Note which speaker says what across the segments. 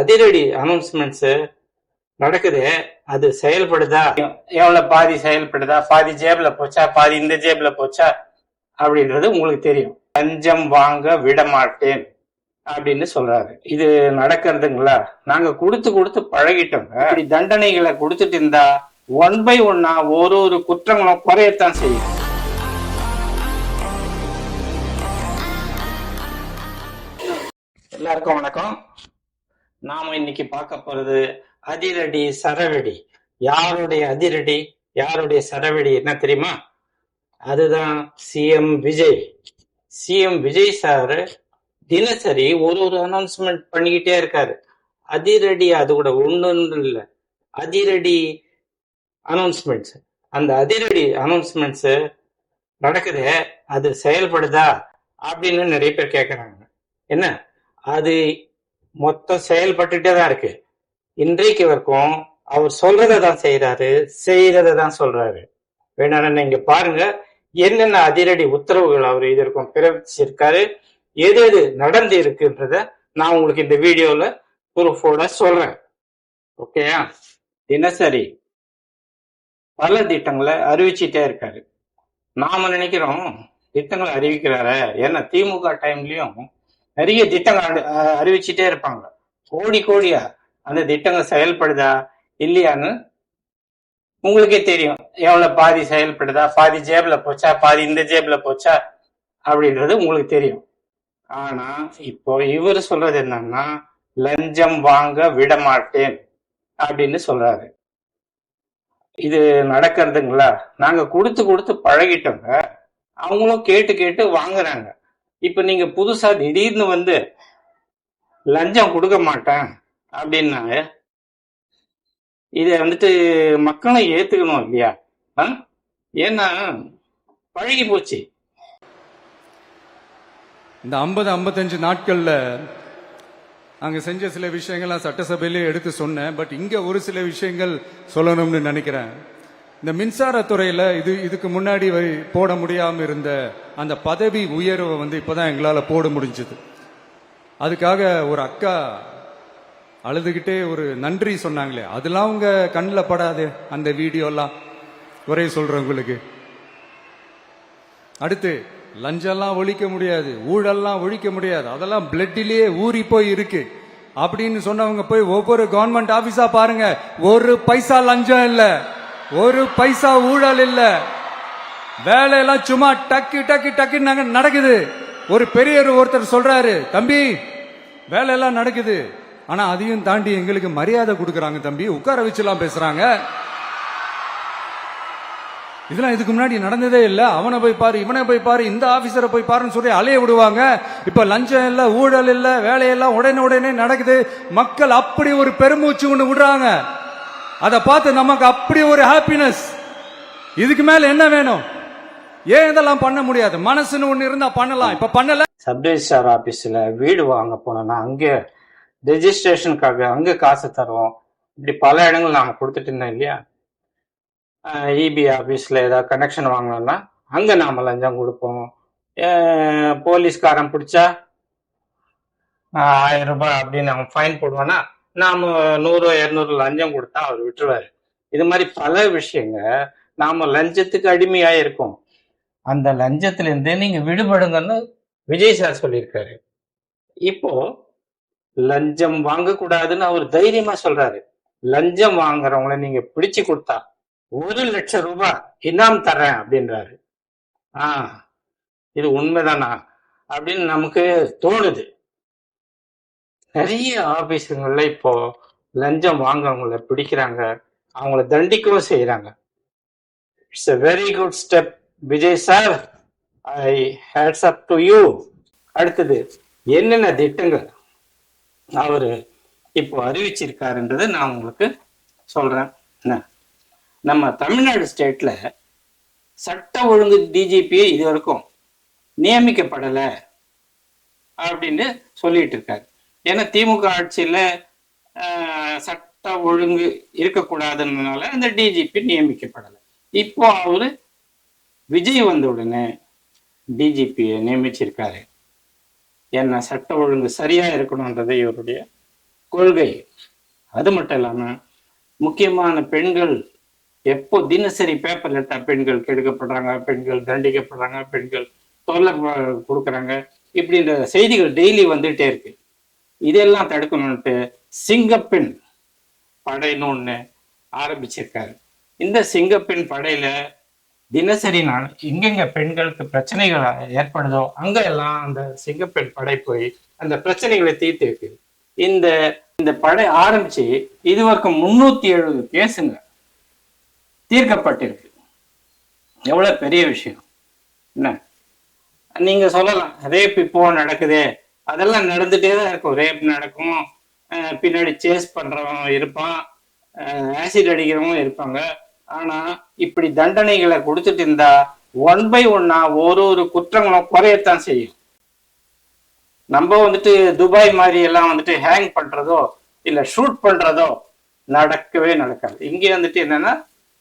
Speaker 1: அதிரடி அனௌன்ஸ்மெண்ட்ஸ் நடக்குது, அது செயல்படுதா? எவ்வளவு பாதி செயல்படுதா, பாதி ஜேப்ல போச்சா, பாதி இந்த ஜேப்ல போச்சா அப்படின்றது உங்களுக்கு தெரியும். லஞ்சம் வாங்க விட மாட்டேன் அப்படின்னு சொல்றாரு. இது நடக்கிறதுங்களா? நாங்க கொடுத்து கொடுத்து பழகிட்டோங்க. இப்படி தண்டனைகளை கொடுத்துட்டு இருந்தா ஒன் பை ஒன்னா ஒரு குற்றங்களும் குறையத்தான் செய்யும். எல்லாருக்கும் வணக்கம். நாம இன்னைக்கு பார்க்க போறது அதிரடி சரவெடி. யாருடைய அதிரடி, யாருடைய சரவெடி என்ன தெரியுமா? அதுதான் CM Vijay. CM Vijay sir தினசரி ஒரு அனௌன்ஸ்மெண்ட் பண்ணிக்கிட்டே இருக்காரு. அதிரடி, அது கூட ஒண்ணு இல்லை, அதிரடி அனௌன்ஸ்மெண்ட்ஸ். அந்த அதிரடி அனௌன்ஸ்மெண்ட்ஸ் நடக்குது, அது செயல்படுதா அப்படின்னு நிறைய பேர் கேட்கறாங்க. என்ன, அது மொத்தம் செயல்பட்டுட்டே தான் இருக்கு. இன்றைக்கு வரைக்கும் அவர் சொல்றதை தான் செய்யறாரு, செய்யறதை தான் சொல்றாரு. வேணா நீங்க பாருங்க என்னென்ன அதிரடி உத்தரவுகள் அவர் இதற்கும் பிறப்பிச்சிருக்காரு, எது எது நடந்து இருக்குன்றத நான் உங்களுக்கு இந்த வீடியோல ப்ரூஃபோட சொல்றேன். ஓகேயா? தினசரி பல திட்டங்களை அறிவிச்சுட்டே இருக்காரு. நாம நினைக்கிறோம் திட்டங்களை அறிவிக்கிறாரு, ஏன்னா திமுக டைம்லயும் நிறைய திட்டங்கள் அறிவிச்சுட்டே இருப்பாங்க, கோடியா. அந்த திட்டங்கள் செயல்படுதா இல்லையான்னு உங்களுக்கே தெரியும். எவ்வளவு பாதி செயல்படுதா, பாதி ஜேப்ல போச்சா, பாதி இந்த ஜேப்ல போச்சா அப்படின்றது உங்களுக்கு தெரியும். ஆனா இப்போ இவர் சொல்றது என்னன்னா, லஞ்சம் வாங்க விட மாட்டேன் அப்படின்னு சொல்றாரு. இது நடக்கிறதுங்களா? நாங்க கொடுத்து கொடுத்து பழகிட்டோங்க, அவங்களும் கேட்டு கேட்டு வாங்குறாங்க. இப்ப நீங்க புதுசா திடீர்னு வந்து லஞ்சம் கொடுக்க மாட்டேன் அப்படின்னா இத வந்துட்டு மக்களும் ஏத்துக்கணும் இல்லையா? ஏன்னா பழகி போச்சு.
Speaker 2: இந்த 50-55 நாட்கள்ல அங்க செஞ்ச சில விஷயங்கள்லாம் சட்டசபையிலே எடுத்து சொன்னேன். பட் இங்க ஒரு சில விஷயங்கள் சொல்லணும்னு நினைக்கிறேன். இந்த மின்சாரத்துறையில இதுக்கு முன்னாடி போட முடியாம இருந்த அந்த பதவி உயர்வை இப்பதான் எங்களால போட முடிஞ்சது. அதுக்காக ஒரு அக்கா அழுதுகிட்டே ஒரு நன்றி சொன்னாங்களே, அதெல்லாம் உங்க கண்ணில் படாது அந்த வீடியோலாம், குறை சொல்றவங்களுக்கு. அடுத்து லஞ்சம்லாம் ஒழிக்க முடியாது, ஊழல்லாம் ஒழிக்க முடியாது, அதெல்லாம் பிளட்டிலேயே ஊறி போய் இருக்கு அப்படின்னு சொன்னவங்க போய் ஒவ்வொரு கவர்மெண்ட் ஆபீஸா பாருங்க, ஒரு பைசா லஞ்சம் இல்ல, ஒரு பைசா ஊழல் இல்ல, வேலையெல்லாம் சும்மா டக்கு டக்கு டக்கு நடக்குது. ஒரு பெரியவர் ஒருத்தர் சொல்றாரு, தம்பி வேலையெல்லாம் நடக்குது, ஆனா அதையும் தாண்டி எங்களுக்கு மரியாதை கொடுக்கறாங்க தம்பி, உட்கார வச்சுலாம் பேசுறாங்க. இதெல்லாம் இதுக்கு முன்னாடி நடந்ததே இல்ல. அவனை போய் பாரு, இவனை போய் பாரு, இந்த ஆபீசரை போய் பாருன்னு சொல்லி அலைய விடுவாங்க. இப்ப லஞ்சம் இல்ல, ஊழல் இல்ல, வேலையெல்லாம் உடனே நடக்குது. மக்கள் அப்படி ஒரு பெருமூச்சு ஒண்ணு விடுறாங்க. அதை பார்த்து நமக்கு அப்படி ஒரு ஹாப்பினஸ். இதுக்கு மேல என்ன வேணும்? ஏன் இதெல்லாம் பண்ண முடியாது? மனசுன்னு ஒண்ணு இருந்தா பண்ணலாம். இப்ப பண்ணல.
Speaker 1: சப் ரெஜிஸ்ட்ரார் ஆபீஸ்ல வீடு வாங்க போனோம்னா அங்க ரெஜிஸ்ட்ரேஷனுக்காக அங்க காசு தருவோம். இப்படி பல இடங்கள் நாம கொடுத்துட்டு இருந்தோம் இல்லையா? இபி ஆபீஸ்ல ஏதாவது கனெக்ஷன் வாங்கணும்னா அங்க நாம லஞ்சம் கொடுப்போம். போலீஸ்காரன் பிடிச்சா 1000 ரூபாய் அப்படின்னு அவன் ஃபைன் போடுவானா, நாம 100-200 லஞ்சம் கொடுத்தா அவர் விட்டுருவாரு. இது மாதிரி பல விஷயங்க நாம லஞ்சத்துக்கு அடிமையா இருக்கோம். அந்த லஞ்சத்துல இருந்து நீங்க விடுபடுங்கன்னு விஜய் சார் சொல்லியிருக்காரு. இப்போ லஞ்சம் வாங்கக்கூடாதுன்னு அவர் தைரியமா சொல்றாரு. லஞ்சம் வாங்குறவங்கள நீங்க பிடிச்சு கொடுத்தா 1 லட்சம் ரூபாய் இனாம் தர்றேன் அப்படின்றாரு. இது உண்மைதானா அப்படின்னு நமக்கு தோணுது. நிறைய ஆபீஸுங்கள்ல இப்போ லஞ்சம் வாங்குறவங்கள பிடிக்கிறாங்க, அவங்கள தண்டிக்கவும் செய்யறாங்க. It's a very good step Vijay sir, I hats up to you. அடுத்தது என்னென்ன திட்டங்கள் அவரு இப்போ அறிவிச்சிருக்காருன்றதை நான் உங்களுக்கு சொல்றேன். நம்ம தமிழ்நாடு ஸ்டேட்ல சட்ட ஒழுங்கு டிஜிபியை இது வரைக்கும் நியமிக்கப்படலை அப்படின்னு சொல்லிட்டு இருக்காரு. ஏன்னா திமுக ஆட்சியில சட்ட ஒழுங்கு இருக்கக்கூடாதுன்றதுனால அந்த டிஜிபி நியமிக்கப்படலை. இப்போ அவரு விஜய் வந்த உடனே டிஜிபியை நியமிச்சிருக்காரு. என்ன, சட்ட ஒழுங்கு சரியா இருக்கணும்ன்றது இவருடைய கொள்கை. அது மட்டும் இல்லாம முக்கியமான பெண்கள் எப்போ தினசரி பேப்பர்ல எடுத்தா பெண்கள் கெடுக்கப்படுறாங்க, பெண்கள் தண்டிக்கப்படுறாங்க, பெண்கள் தொல்லை கொடுக்குறாங்க, இப்படின்ற செய்திகள் டெய்லி வந்துட்டே இருக்கு. இதெல்லாம் தடுக்கணும்ட்டு சிங்கப்பெண் படைன்னு ஒண்ணு ஆரம்பிச்சிருக்காரு. இந்த சிங்கப்பெண் படையில தினசரி நான் எங்கெங்க பெண்களுக்கு பிரச்சனைகள் ஏற்படுதோ அங்க எல்லாம் அந்த சிங்கப்பெண் படை போய் அந்த பிரச்சனைகளை தீர்த்து இருக்கு. இந்த இந்த படை ஆரம்பிச்சு இதுவரைக்கும் 370 கேஸுங்க தீர்க்கப்பட்டிருக்கு. எவ்வளவு பெரிய விஷயம் என்ன? நீங்க சொல்லலாம் ரேப் இப்போ நடக்குதே, அதெல்லாம் நடந்துட்டே தான் இருக்கும். ரேப் நடக்கும், பின்னாடி சேஸ் பண்றவன் இருப்பான், ஆசிட் அடிக்கிறவங்க இருப்பாங்க. ஆனா இப்படி தண்டனைகளை கொடுத்துட்டு இருந்தா ஒன் பை ஒன்னா ஒரு குற்றங்களும் குறையத்தான் செய்யும். நம்ம வந்துட்டு துபாய் மாதிரி எல்லாம் வந்துட்டு ஹேங் பண்றதோ இல்ல ஷூட் பண்றதோ நடக்கவே நடக்காது. இங்க வந்துட்டு என்னன்னா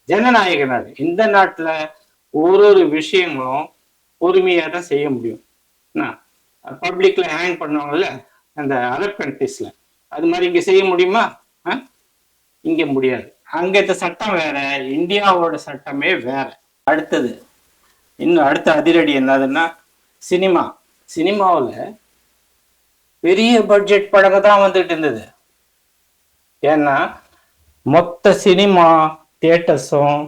Speaker 1: ஜனநாயக நாடு. இந்த நாட்டுல ஒரு விஷயங்களும் பொறுமையா தான் செய்ய முடியும். பப்ளிக்ல ஹேங் பண்ணுவாங்கல்ல அந்த அரப் கண்ட்ரிஸ்ல, அது மாதிரி இங்க செய்ய முடியுமா? இங்க முடியாது. அங்க சட்டம் வேற, இந்தியாவோட சட்டமே வேற. அடுத்தது இன்னும் அடுத்த அதிரடி என்னதுன்னா சினிமா. சினிமாவில் பெரிய பட்ஜெட் படங்க தான் வந்துட்டு இருந்தது. ஏன்னா மொத்த சினிமா தியேட்டர்ஸும்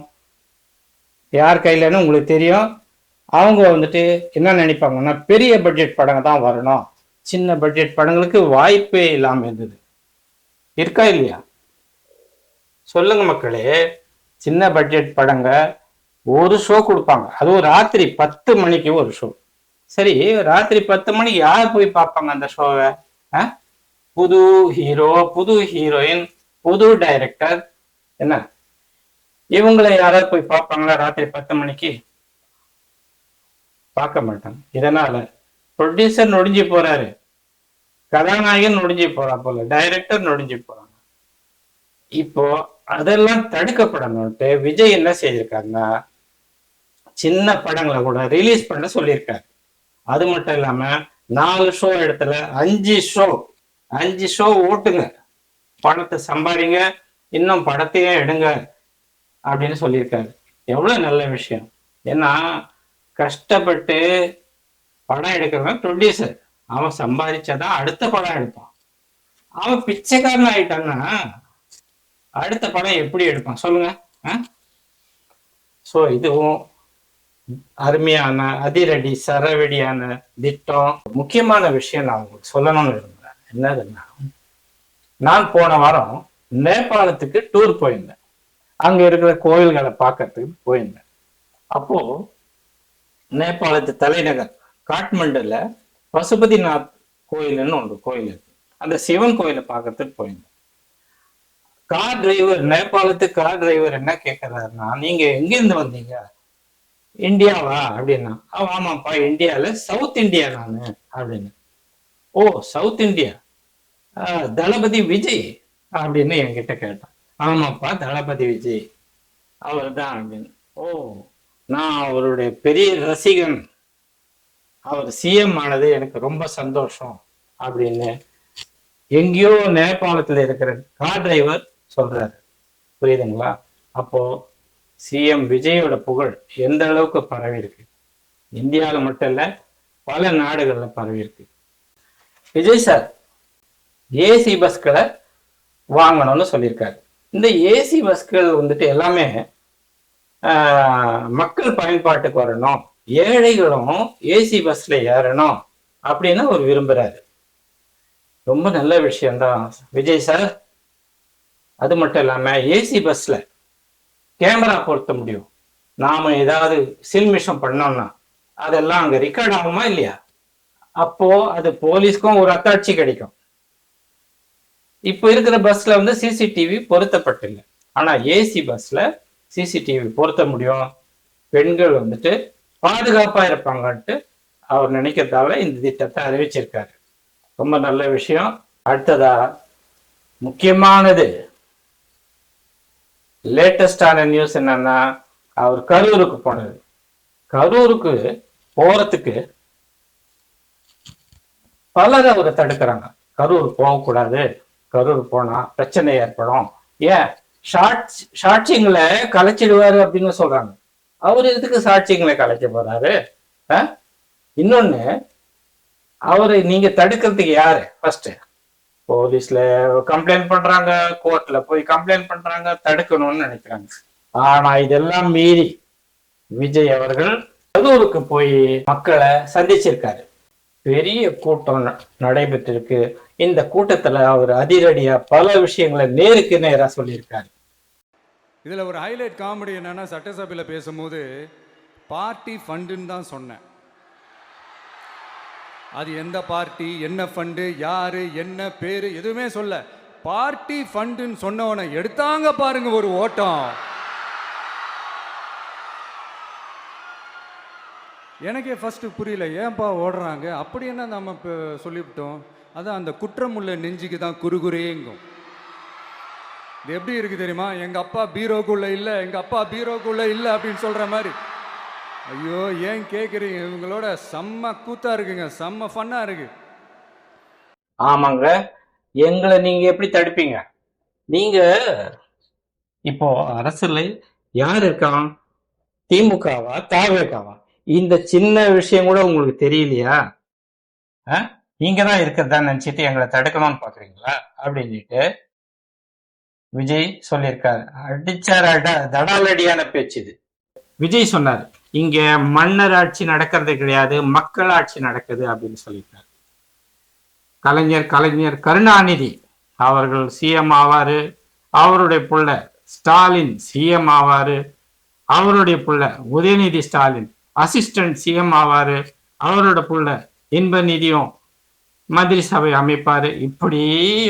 Speaker 1: யார் கையிலன்னு உங்களுக்கு தெரியும். அவங்க வந்துட்டு என்ன நினைப்பாங்கன்னா பெரிய பட்ஜெட் படங்க தான் வரணும், சின்ன பட்ஜெட் படங்களுக்கு வாய்ப்பே இல்லாம இருந்தது. இருக்கா இல்லையா? சொல்லுங்க மக்களே. சின்ன பட்ஜெட் படங்க ஒரு ஷோ கொடுப்பாங்க, அதுவும் ராத்திரி 10 மணிக்கு ஒரு ஷோ. சரி, ராத்திரி 10 மணிக்கு யார் போய் பார்ப்பாங்க அந்த ஷோவை? புது ஹீரோ, புது ஹீரோயின், புது டைரக்டர், என்ன இவங்களை யாராவது போய் பார்ப்பாங்களா ராத்திரி 10 மணிக்கு? பார்க்க மாட்டாங்க. இதனால ப்ரொடியூசர் நொடிஞ்சு போறாரு, கதாநாயகன் நொடிஞ்சு போறா போல, டைரக்டர் நொடிஞ்சு போறாங்க. இப்போ அதெல்லாம் தடுக்கப்படணும்ட்டு விஜய் என்ன செய்திருக்காருன்னா சின்ன படங்களை கூட ரிலீஸ் பண்ண சொல்லியிருக்காரு. அது மட்டும் இல்லாம 4 ஷோ இடத்துல 5 ஷோ ஓட்டுங்க, பணத்தை சம்பாதிங்க, இன்னும் படத்தையே எடுங்க அப்படின்னு சொல்லியிருக்காரு. எவ்வளவு நல்ல விஷயம். ஏன்னா கஷ்டப்பட்டு படம் எடுக்கிறவன் ப்ரொடியூசர், அவன் சம்பாதிச்சாதான் அடுத்த படம் எடுப்பான். அவன் பிச்சைக்காரன் ஆயிட்டான்னா அடுத்த படம் எப்படி எடுப்பான் சொல்லுங்க? ஸோ இதுவும் அருமையான அதிரடி சரவெடியான திட்டம். முக்கியமான விஷயம் நான் உங்களுக்கு சொல்லணும்னு விரும்புறேன். என்னதுன்னா, நான் போன வாரம் நேபாளத்துக்கு டூர் போயிருந்தேன். அங்க இருக்கிற கோயில்களை பார்க்கறதுக்கு போயிருந்தேன். அப்போ நேபாளத்து தலைநகர் காட்மண்டுல பசுபதிநாத் கோயில்னு ஒன்று கோயில் இருக்கு. அந்த சிவன் கோயிலை பார்க்கறதுக்கு போயிருந்தேன். கார் டிரைவர், நேபாளத்து கார் டிரைவர் என்ன கேட்கிறாருன்னா, நீங்க எங்கிருந்து வந்தீங்க? இந்தியாவா அப்படின்னா. ஆமாப்பா, இந்தியால சவுத் இந்தியா நானு அப்படின்னு. ஓ, சவுத் இந்தியா, தளபதி விஜய் அப்படின்னு என்கிட்ட கேட்டான். ஆமாப்பா, தளபதி விஜய் அவர் தான் அப்படின்னு. ஓ, நான் அவருடைய பெரிய ரசிகன், அவர் சிஎம் ஆனது எனக்கு ரொம்ப சந்தோஷம் அப்படின்னு எங்கேயோ நேபாளத்துல இருக்கிற கார் டிரைவர் சொல்றாரு. புரியுதுங்களா? அப்போ சிஎம் விஜயோட புகழ் எந்த அளவுக்கு பரவி இருக்கு, இந்தியாவில் மட்டும் இல்ல பல நாடுகள்ல பரவி இருக்கு. விஜய் சார் ஏசி பஸ்களை வாங்கணும்னு சொல்லியிருக்காரு. இந்த ஏசி பஸ்கள் வந்துட்டு எல்லாமே மக்கள் பயன்பாட்டுக்கு வரணும், ஏழைகளும் ஏசி பஸ்ல ஏறணும் அப்படின்னு அவர் விரும்புறாரு. ரொம்ப நல்ல விஷயம்தான் விஜய் சார். அது மட்டும் இல்லாம ஏசி பஸ்ல கேமரா பொருத்த முடியும். நாம ஏதாவது சில்மிஷம் பண்ணோம்னா அதெல்லாம் அங்க ரெக்கார்ட் ஆகுமா இல்லையா? அப்போ அது போலீஸ்க்கும் ஒரு அத்தாட்சி கிடைக்கும். இப்போ இருக்கிற பஸ்ல வந்து சிசிடிவி பொருத்தப்பட்டில்லை. ஆனா ஏசி பஸ்ல சிசிடிவி பொருத்த முடியும். பெண்கள் வந்துட்டு பாதுகாப்பா இருப்பாங்கன்ட்டு அவர் நினைக்கிறதால இந்த திட்டத்தை அறிவிச்சிருக்காரு. ரொம்ப நல்ல விஷயம். அடுத்ததா முக்கியமானது லேட்டஸ்டான நியூஸ் என்னன்னா, அவர் கரூருக்கு போனது. கரூருக்கு போறதுக்கு பலர் அவரை தடுக்கிறாங்க. கரூர் போகக்கூடாது, கரூர் போனா பிரச்சனை ஏற்படும். ஏன் சாட்சியங்களை கலைச்சிடுவாரு அப்படின்னு சொல்றாங்க. அவர் எதுக்கு சாட்சியங்களை கலைக்க போறாரு? இன்னொன்னு, அவரை நீங்க தடுக்கிறதுக்கு யாரு? ஃபர்ஸ்ட் போலீஸ்ல கம்ப்ளைண்ட் பண்றாங்க, கோர்ட்ல போய் கம்ப்ளைண்ட் பண்றாங்க, தடுக்கணும்னு நினைக்கிறாங்க. ஆனா இதெல்லாம் மீறி விஜய் அவர்கள் கரூருக்கு போய் மக்களை சந்திச்சிருக்காரு. பெரிய கூட்டம் நடைபெற்றிருக்கு. இந்த கூட்டத்துல அவர் அதிரடியா பல விஷயங்களை நேருக்கு நேரா சொல்லியிருக்காரு.
Speaker 2: இதுல ஒரு ஹைலைட் காமெடி என்னன்னா, சட்டசபையில் பேசும்போது பார்ட்டி ஃபண்டுன்னு தான் சொன்னேன். அது எந்த பார்ட்டி, என்ன ஃபண்டு, யாரு, என்ன பேரு, எதுவுமே சொல்ல. பார்ட்டி ஃபண்டுன்னு சொன்னவனை எடுத்தாங்க பாருங்க ஒரு ஓட்டம். எனக்கே ஃபர்ஸ்ட் புரியல, ஏன்பா ஓடுறாங்க? அப்படி என்ன நம்ம இப்போ சொல்லிவிட்டோம்? அதான் அந்த குற்றம் உள்ள நெஞ்சுக்கு தான் குறுகுறையேங்கும். இது எப்படி இருக்கு தெரியுமா? எங்க அப்பா பீரோக்குள்ள இல்ல, எங்க அப்பா பீரோக்குள்ள இல்ல அப்படின்னு சொல்ற மாதிரி. ஐயோ, ஏன் கேக்குறீங்க? இவங்களோட செம்ம கூத்தா இருக்குங்க, செம்ம ஃபன்னா இருக்கு.
Speaker 1: ஆமாங்க, எங்களை நீங்க எப்படி தடுப்பீங்க? நீங்க இப்போ அரசுல யார் இருக்கான்? திமுகவா தாவேகாவா? இந்த சின்ன விஷயம் கூட உங்களுக்கு தெரியலையா? நீங்க தான் இருக்கிறதா நினைச்சிட்டு எங்களை தடுக்கணும்னு பாக்குறீங்களா அப்படின்ட்டு விஜய் சொல்லியிருக்காரு. அடிச்சார தடாலடியான பேச்சு இது. விஜய் சொன்னார், இங்க மன்னர் ஆட்சி நடக்கிறது கிடையாது, மக்கள் ஆட்சி நடக்குது அப்படின்னு சொல்லியிருக்காரு. கலைஞர் கருணாநிதி அவர்கள் சிஎம் ஆவாரு, அவருடைய புள்ள ஸ்டாலின் சிஎம் ஆவாரு, அவருடைய புள்ள உதயநிதி ஸ்டாலின் அசிஸ்டன்ட் சிஎம் ஆவாரு, அவரோட புள்ள இன்ப நிதியும் மந்திரி சபை அமைப்பாரு. இப்படி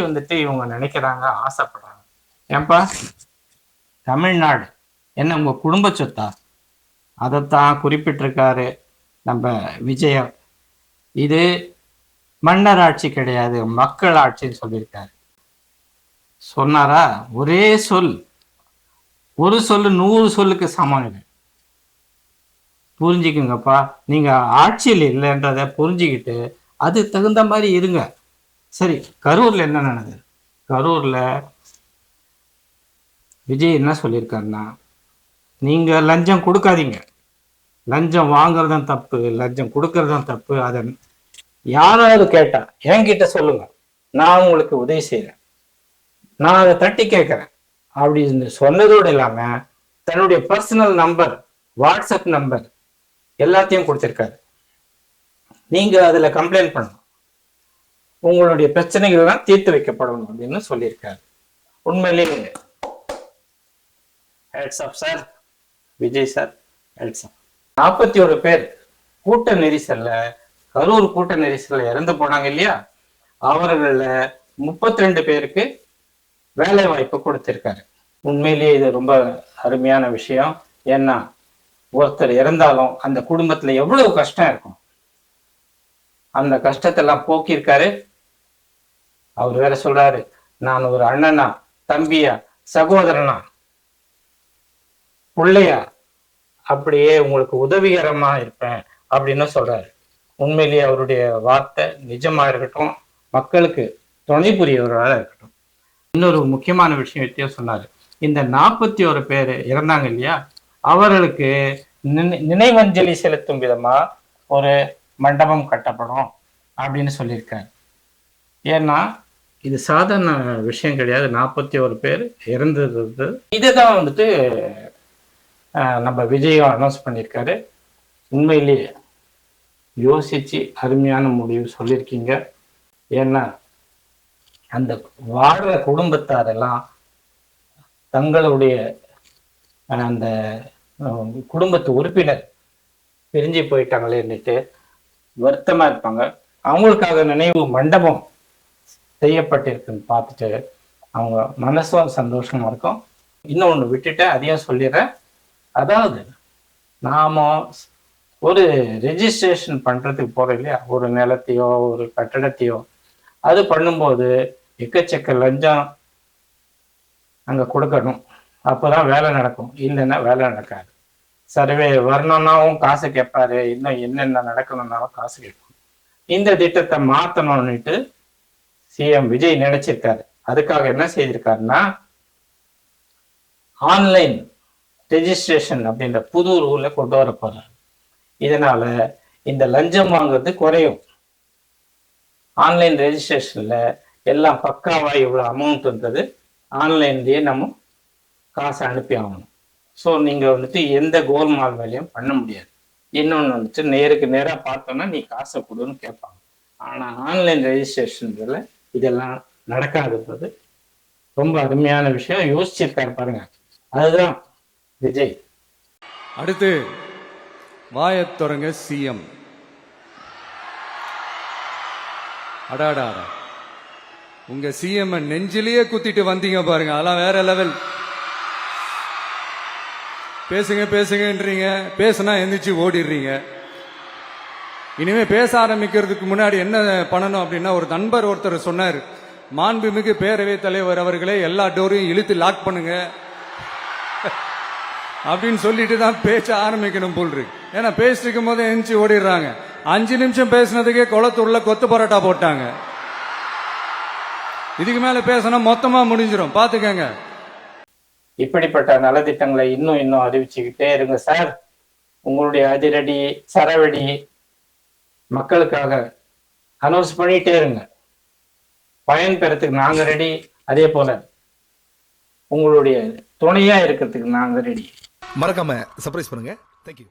Speaker 1: வந்துட்டு இவங்க நினைக்கிறாங்க, ஆசைப்படுறாங்க. ஏன்பா, தமிழ்நாடு என்ன உங்க குடும்ப சொத்தா? அதைத்தான் குறிப்பிட்டிருக்காரு நம்ம விஜய. இது மன்னர் ஆட்சி கிடையாது, மக்கள் ஆட்சின்னு சொல்லியிருக்காரு. சொன்னாரா? ஒரே சொல், ஒரு சொல்லு 100 சொல்லுக்கு சமம். இது புரிஞ்சுக்குங்கப்பா. நீங்க ஆட்சியில் இல்லைன்றத புரிஞ்சுக்கிட்டு அது தகுந்த மாதிரி இருங்க. சரி, கரூர்ல என்ன நடந்தது? கரூர்ல விஜய் என்ன சொல்லியிருக்காருன்னா, நீங்க லஞ்சம் கொடுக்காதீங்க, லஞ்சம் வாங்குறதும் தப்பு, லஞ்சம் கொடுக்கறதும் தப்பு. அதை யாராவது கேட்டா என்கிட்ட சொல்லுங்க, நான் உங்களுக்கு உதவி செய்யறேன், நான் அதை தட்டி கேட்கிறேன் அப்படின்னு சொன்னதோடு இல்லாம தன்னுடைய பர்சனல் நம்பர், வாட்ஸ்அப் நம்பர் எல்லாத்தையும் கொடுத்திருக்காரு. நீங்க அதுல கம்ப்ளைண்ட் பண்ணணும், உங்களுடைய பிரச்சனைகள் எல்லாம் தீர்த்து வைக்கப்படணும் அப்படின்னு சொல்லியிருக்காரு. உண்மையிலேயே hats off sir, Vijay sir, hats off. 41 பேர் கூட்ட நெரிசல்ல, கரூர் கூட்ட நெரிசல்ல இறந்து போனாங்க இல்லையா? அவர்கள 32 பேருக்கு வேலை வாய்ப்பு கொடுத்திருக்காரு. உண்மையிலேயே இது ரொம்ப அருமையான விஷயம். ஏன்னா ஒருத்தர் இறந்தாலும் அந்த குடும்பத்துல எவ்வளவு கஷ்டம் இருக்கும், அந்த கஷ்டத்தெல்லாம் போக்கியிருக்காரு. அவர் வேற சொல்றாரு, நான் ஒரு அண்ணனா, தம்பியா, சகோதரனா, பிள்ளையா அப்படியே உங்களுக்கு உதவிகரமா இருப்பேன் அப்படின்னு சொல்றாரு. உண்மையிலேயே அவருடைய வார்த்தை நிஜமா இருக்கட்டும், மக்களுக்கு துணை புரியவர்களாக இருக்கட்டும். இன்னொரு முக்கியமான விஷயத்தையும் சொன்னாரு. இந்த 41 பேர் இறந்தாங்க இல்லையா, அவர்களுக்கு நினைவஞ்சலி செலுத்தும் விதமா ஒரு மண்டபம் கட்டப்படும் அப்படின்னு சொல்லியிருக்காரு. ஏன்னா இது சாதாரண விஷயம் கிடையாது, 41 பேர் இறந்தது. இதுதான் வந்துட்டு நம்ம விஜயம் அனௌன்ஸ் பண்ணியிருக்காரு. உண்மையிலேயே யோசிச்சு அருமையான முடிவு சொல்லியிருக்கீங்க. ஏன்னா அந்த வாடுற குடும்பத்தாரெல்லாம் தங்களுடைய அந்த குடும்பத்து உறுப்பினர் பிரிஞ்சு போயிட்டாங்களேன்னுட்டு வருத்தமா இருப்பாங்க. அவங்களுக்காக நினைவு மண்டபம் செய்யப்பட்டிருக்குன்னு பார்த்துட்டு அவங்க மனசும் சந்தோஷமா இருக்கும். இன்னொன்று விட்டுட்டு அதையும் சொல்லிடுறேன். அதாவது நாம ஒரு ரெஜிஸ்ட்ரேஷன் பண்றதுக்கு போறோம் இல்லையா, ஒரு நிலத்தையோ ஒரு கட்டடத்தையோ, அது பண்ணும்போது எக்கச்சக்க லஞ்சம் அங்க கொடுக்கணும், அப்போதான் வேலை நடக்கும். இல்லைன்னா வேலை நடக்காது. சர்வே வரணும்னாவும் காசு கேட்பாரு, இன்னும் என்னென்ன நடக்கணும்னாலும் காசு கேட்கும். இந்த திட்டத்தை மாத்தணும்னுட்டு சிஎம் விஜய் நினைச்சிருக்காரு. அதுக்காக என்ன செய்திருக்காருன்னா ஆன்லைன் ரெஜிஸ்ட்ரேஷன் அப்படின்ற புது ரூலை கொண்டு வர போறார். இதனால இந்த லஞ்சம் வாங்குறது குறையும். ஆன்லைன் ரெஜிஸ்ட்ரேஷன்ல எல்லாம் பக்காவா இவ்வளவு அமௌண்ட்ன்றது ஆன்லைன்லயே நம்ம காசை அனுப்பி ஆகணும். ஸோ நீங்க வந்துட்டு எந்த கோல்மால் வேலையும் பண்ண முடியாது. இன்னொன்று வந்துட்டு நேருக்கு நேராக பார்த்தோன்னா நீ காசை கொடுன்னு கேட்பாங்க. ஆனால் ஆன்லைன் ரெஜிஸ்ட்ரேஷன்ல இதெல்லாம் நடக்காதுன்றது ரொம்ப அருமையான விஷயம். யோசிச்சிருக்காரு பாருங்க. அதுதான் விஜய்.
Speaker 2: அடுத்து வாயத் தொடங்க சிஎம். அடாடா, உங்க சிஎம் நெஞ்சிலேயே குத்திட்டு வந்தீங்க பாருங்க, அதெல்லாம் வேற லெவல். பேசுங்க பேசுங்கன்றீங்க, பேசுனா எந்திரிச்சு ஓடிடுறீங்க. இனிமே பேச ஆரம்பிக்கிறதுக்கு முன்னாடி என்ன பண்ணணும் அப்படின்னா, ஒரு நண்பர் ஒருத்தர் சொன்னார், மாண்புமிகு பேரவைத் தலைவர் அவர்களே எல்லா டோரையும் இழுத்து லாக் பண்ணுங்க அப்படின்னு சொல்லிட்டு தான் பேச்ச ஆரம்பிக்கணும் போல் இருக்கு. ஏன்னா பேசிட்டு இருக்கும் போது எந்திரிச்சு ஓடிடுறாங்க. 5 நிமிஷம் பேசினதுக்கே குளத்தூர்ல கொத்து பரோட்டா போட்டாங்க. இதுக்கு மேல பேசினா மொத்தமா முடிஞ்சிடும், பாத்துக்கங்க.
Speaker 1: இப்படிப்பட்ட நலத்திட்டங்களை இன்னும் அறிவிச்சுக்கிட்டே இருங்க சார். உங்களுடைய அதிரடி சரவெடி மக்களுக்காக அனௌன்ஸ் பண்ணிட்டே இருங்க. பயன் பெறத்துக்கு நாங்க ரெடி. அதே போல உங்களுடைய துணையா இருக்கிறதுக்கு நாங்க ரெடி.
Speaker 3: மறக்காம சர்ப்ரைஸ் பண்ணுங்க. தேங்க்யூ.